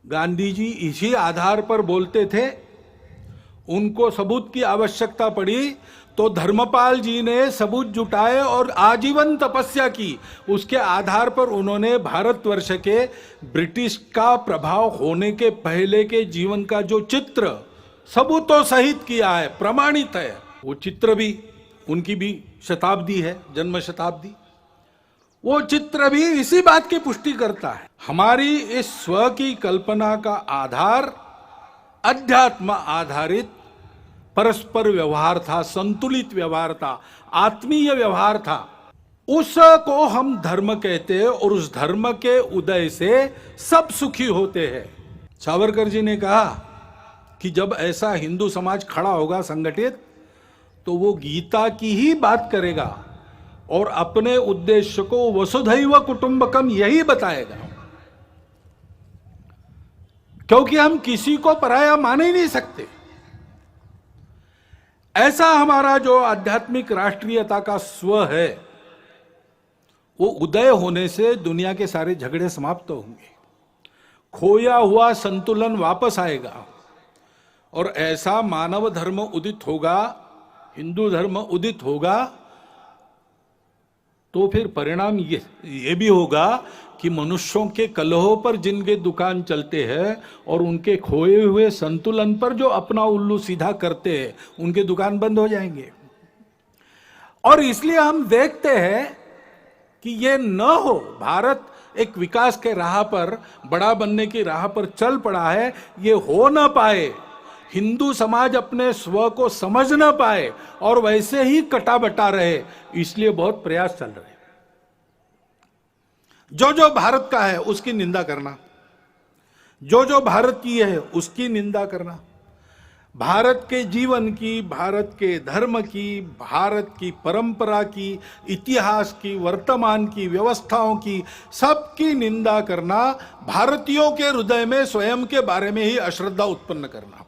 गांधी जी इसी आधार पर बोलते थे। उनको सबूत की आवश्यकता पड़ी तो धर्मपाल जी ने सबूत जुटाए और आजीवन तपस्या की। उसके आधार पर उन्होंने भारतवर्ष के ब्रिटिश का प्रभाव होने के पहले के जीवन का जो चित्र सबूतों सहित किया है, प्रमाणित है, वो चित्र भी उनकी भी शताब्दी है, जन्म शताब्दी। वो चित्र भी इसी बात की पुष्टि करता है। हमारी इस स्व की कल्पना का आधार अध्यात्म आधारित परस्पर व्यवहार था, संतुलित व्यवहार था, आत्मीय व्यवहार था। उसको हम धर्म कहते हैं और उस धर्म के उदय से सब सुखी होते हैं। सावरकर जी ने कहा कि जब ऐसा हिंदू समाज खड़ा होगा संगठित, तो वो गीता की ही बात करेगा और अपने उद्देश्य को वसुधैव कुटुंबकम यही बताएगा, क्योंकि हम किसी को पराया मान ही नहीं सकते। ऐसा हमारा जो आध्यात्मिक राष्ट्रीयता का स्व है, वो उदय होने से दुनिया के सारे झगड़े समाप्त होंगे, खोया हुआ संतुलन वापस आएगा और ऐसा मानव धर्म उदित होगा, हिंदू धर्म उदित होगा। तो फिर परिणाम ये भी होगा कि मनुष्यों के कलहों पर जिनके दुकान चलते हैं और उनके खोए हुए संतुलन पर जो अपना उल्लू सीधा करते हैं, उनके दुकान बंद हो जाएंगे। और इसलिए हम देखते हैं कि ये न हो, भारत एक विकास के राह पर, बड़ा बनने की राह पर चल पड़ा है, ये हो ना पाए, हिंदू समाज अपने स्व को समझ ना पाए और वैसे ही कटा बटा रहे, इसलिए बहुत प्रयास चल रहे। जो जो भारत का है उसकी निंदा करना, जो जो भारत की है उसकी निंदा करना, भारत के जीवन की, भारत के धर्म की, भारत की परंपरा की, इतिहास की, वर्तमान की, व्यवस्थाओं की, सबकी निंदा करना, भारतीयों के हृदय में स्वयं के बारे में ही अश्रद्धा उत्पन्न करना।